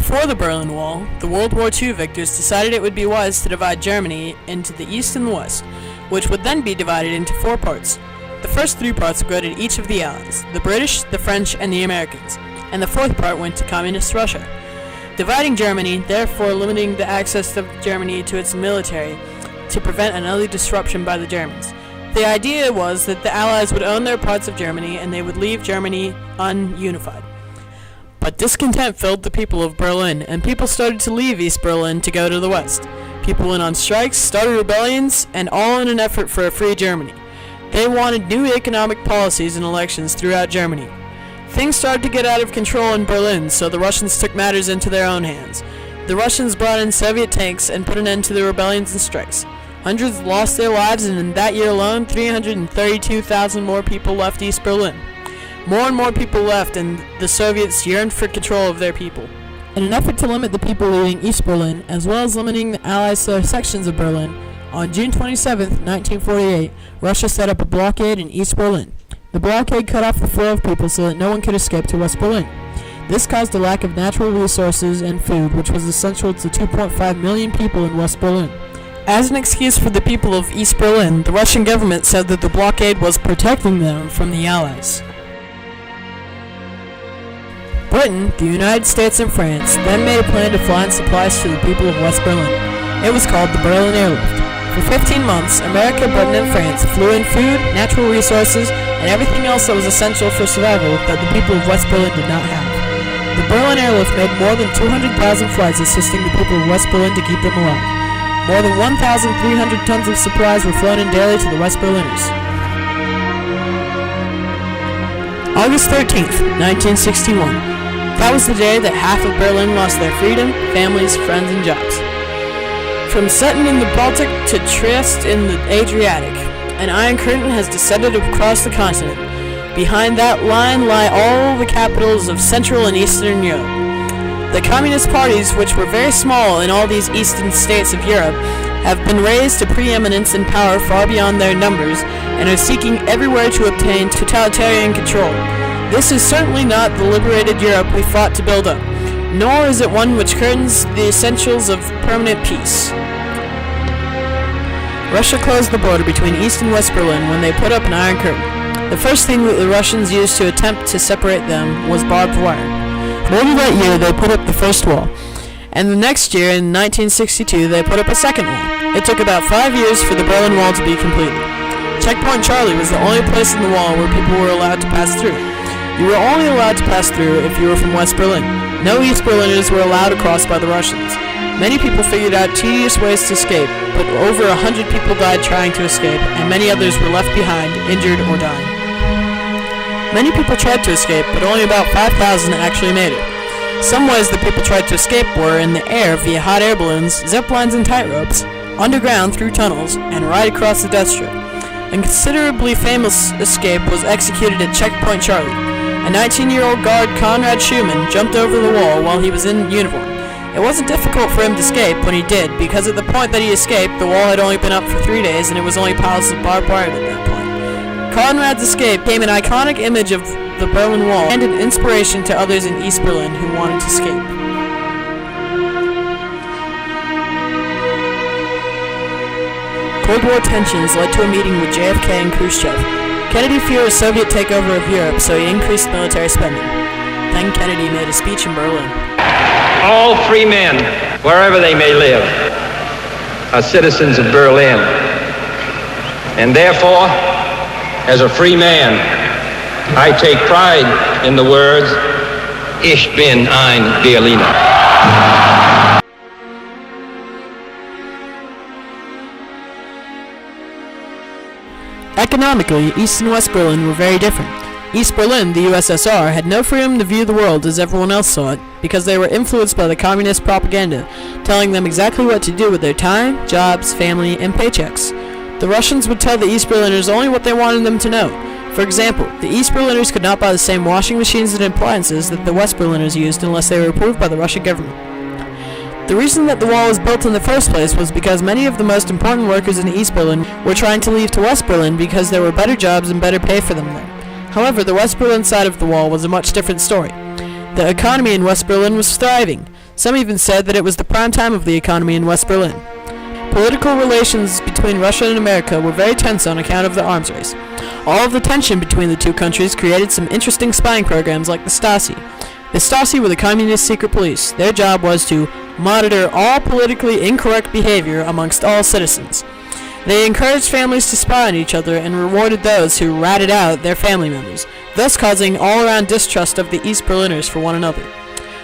Before the Berlin Wall, the World War II victors decided it would be wise to divide Germany into the East and the West, which would then be divided into 4 parts. The first 3 parts would go to each of the Allies, the British, the French, and the Americans, and the 4th part went to Communist Russia. Dividing Germany, therefore limiting the access of Germany to its military to prevent another disruption by the Germans. The idea was that the Allies would own their parts of Germany and they would leave Germany ununified. But discontent filled the people of Berlin, and people started to leave East Berlin to go to the West. People went on strikes, started rebellions, and all in an effort for a free Germany. They wanted new economic policies and elections throughout Germany. Things started to get out of control in Berlin, so the Russians took matters into their own hands. The Russians brought in Soviet tanks and put an end to the rebellions and strikes. Hundreds lost their lives, and in that year alone, 332,000 more people left East Berlin. More and more people left, and the Soviets yearned for control of their people. In an effort to limit the people leaving East Berlin, as well as limiting the Allies to sections of Berlin, on June 27, 1948, Russia set up a blockade in East Berlin. The blockade cut off the flow of people so that no one could escape to West Berlin. This caused a lack of natural resources and food, which was essential to 2.5 million people in West Berlin. As an excuse for the people of East Berlin, the Russian government said that the blockade was protecting them from the Allies. Britain, the United States, and France then made a plan to fly in supplies to the people of West Berlin. It was called the Berlin Airlift. For 15 months, America, Britain, and France flew in food, natural resources, and everything else that was essential for survival that the people of West Berlin did not have. The Berlin Airlift made more than 200,000 flights assisting the people of West Berlin to keep them alive. More than 1,300 tons of supplies were flown in daily to the West Berliners. August 13th, 1961. That was the day that half of Berlin lost their freedom, families, friends, and jobs. From Stettin in the Baltic to Trieste in the Adriatic, an Iron Curtain has descended across the continent. Behind that line lie all the capitals of Central and Eastern Europe. The communist parties, which were very small in all these eastern states of Europe, have been raised to preeminence and power far beyond their numbers, and are seeking everywhere to obtain totalitarian control. This is certainly not the liberated Europe we fought to build up, nor is it one which curtains the essentials of permanent peace. Russia closed the border between East and West Berlin when they put up an Iron Curtain. The first thing that the Russians used to attempt to separate them was barbed wire. Later that year they put up the first wall, and the next year, in 1962, they put up a second wall. It took about 5 years for the Berlin Wall to be completed. Checkpoint Charlie was the only place in the wall where people were allowed to pass through. You were only allowed to pass through if you were from West Berlin. No East Berliners were allowed across by the Russians. Many people figured out tedious ways to escape, but over 100 people died trying to escape, and many others were left behind, injured or dying. Many people tried to escape, but only about 5,000 actually made it. Some ways that people tried to escape were in the air via hot air balloons, zip lines and tight ropes, underground through tunnels, and right across the Death Strip. A considerably famous escape was executed at Checkpoint Charlie. A 19-year-old guard, Konrad Schumann, jumped over the wall while he was in uniform. It wasn't difficult for him to escape when he did, because at the point that he escaped, the wall had only been up for 3 days and it was only piles of barbed wire at that point. Konrad's escape became an iconic image of the Berlin Wall and an inspiration to others in East Berlin who wanted to escape. Cold War tensions led to a meeting with JFK and Khrushchev. Kennedy feared a Soviet takeover of Europe, so he increased military spending. Then Kennedy made a speech in Berlin. All free men, wherever they may live, are citizens of Berlin. And therefore, as a free man, I take pride in the words, Ich bin ein Berliner. Economically, East and West Berlin were very different. East Berlin, the USSR, had no freedom to view the world as everyone else saw it, because they were influenced by the communist propaganda, telling them exactly what to do with their time, jobs, family, and paychecks. The Russians would tell the East Berliners only what they wanted them to know. For example, the East Berliners could not buy the same washing machines and appliances that the West Berliners used unless they were approved by the Russian government. The reason that the wall was built in the first place was because many of the most important workers in East Berlin were trying to leave to West Berlin because there were better jobs and better pay for them there. However, the West Berlin side of the wall was a much different story. The economy in West Berlin was thriving. Some even said that it was the prime time of the economy in West Berlin. Political relations between Russia and America were very tense on account of the arms race. All of the tension between the two countries created some interesting spying programs like the Stasi. The Stasi were the communist secret police. Their job was to monitor all politically incorrect behavior amongst all citizens. They encouraged families to spy on each other and rewarded those who ratted out their family members, thus causing all-around distrust of the East Berliners for one another.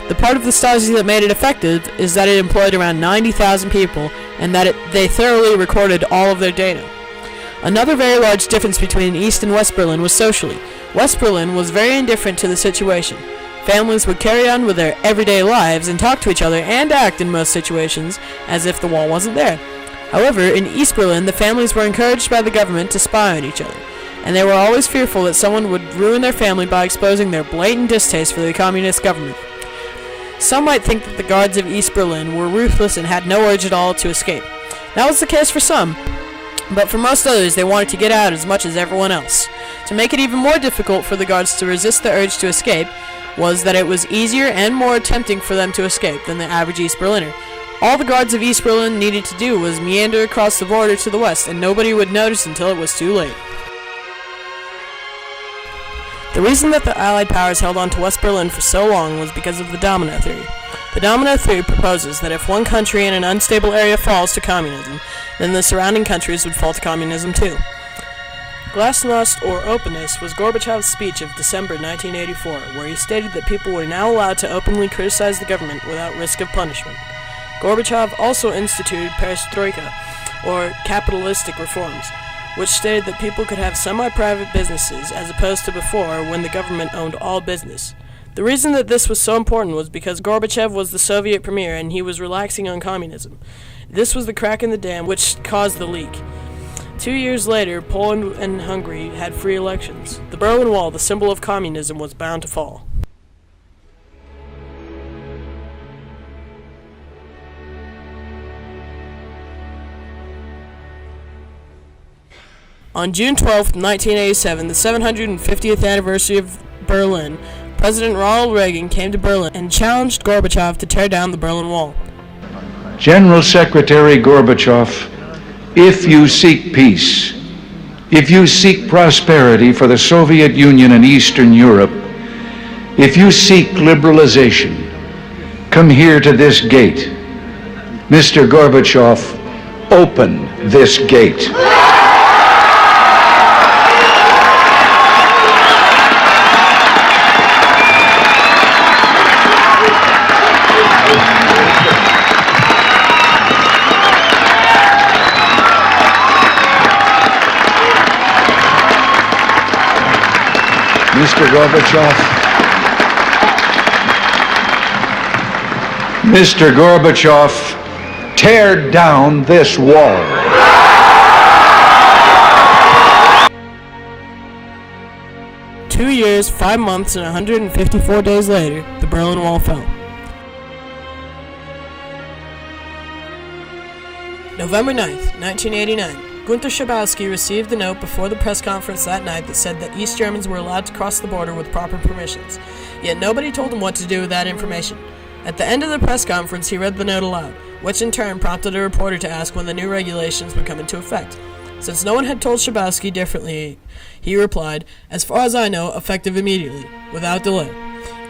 The part of the Stasi that made it effective is that it employed around 90,000 people and that they thoroughly recorded all of their data. Another very large difference between East and West Berlin was socially. West Berlin was very indifferent to the situation. Families would carry on with their everyday lives and talk to each other and act in most situations as if the wall wasn't there. However, in East Berlin, the families were encouraged by the government to spy on each other, and they were always fearful that someone would ruin their family by exposing their blatant distaste for the communist government. Some might think that the guards of East Berlin were ruthless and had no urge at all to escape. That was the case for some, but for most others they wanted to get out as much as everyone else. To make it even more difficult for the guards to resist the urge to escape was that it was easier and more tempting for them to escape than the average East Berliner. All the guards of East Berlin needed to do was meander across the border to the west, and nobody would notice until it was too late. The reason that the Allied powers held on to West Berlin for so long was because of the domino theory. The domino theory proposes that if one country in an unstable area falls to communism, then the surrounding countries would fall to communism too. Glasnost, or openness, was Gorbachev's speech of December 1984, where he stated that people were now allowed to openly criticize the government without risk of punishment. Gorbachev also instituted perestroika, or capitalistic reforms, which stated that people could have semi-private businesses as opposed to before when the government owned all business. The reason that this was so important was because Gorbachev was the Soviet premier and he was relaxing on communism. This was the crack in the dam which caused the leak. 2 years later, Poland and Hungary had free elections. The Berlin Wall, the symbol of communism, was bound to fall. On June 12, 1987, the 750th anniversary of Berlin, President Ronald Reagan came to Berlin and challenged Gorbachev to tear down the Berlin Wall. General Secretary Gorbachev, if you seek peace, if you seek prosperity for the Soviet Union and Eastern Europe, if you seek liberalization, come here to this gate. Mr. Gorbachev, open this gate. Mr. Gorbachev, tear down this wall. 2 years, 5 months, and 154 days later, the Berlin Wall fell. November 9th, 1989. Günter Schabowski received the note before the press conference that night that said that East Germans were allowed to cross the border with proper permissions, yet nobody told him what to do with that information. At the end of the press conference, he read the note aloud, which in turn prompted a reporter to ask when the new regulations would come into effect. Since no one had told Schabowski differently, he replied, "As far as I know, effective immediately, without delay."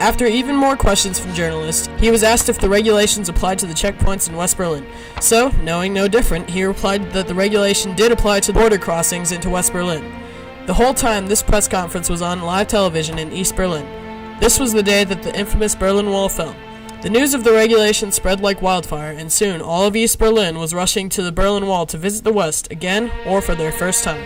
After even more questions from journalists, he was asked if the regulations applied to the checkpoints in West Berlin. So, knowing no different, he replied that the regulation did apply to border crossings into West Berlin. The whole time, this press conference was on live television in East Berlin. This was the day that the infamous Berlin Wall fell. The news of the regulation spread like wildfire, and soon all of East Berlin was rushing to the Berlin Wall to visit the West again or for their first time.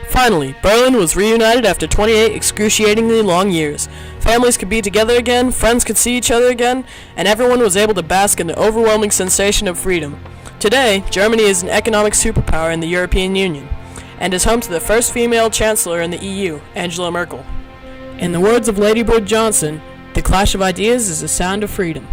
Finally, Berlin was reunited after 28 excruciatingly long years. Families could be together again, friends could see each other again, and everyone was able to bask in the overwhelming sensation of freedom. Today, Germany is an economic superpower in the European Union, and is home to the first female chancellor in the EU, Angela Merkel. In the words of Lady Bird Johnson, "The clash of ideas is the sound of freedom."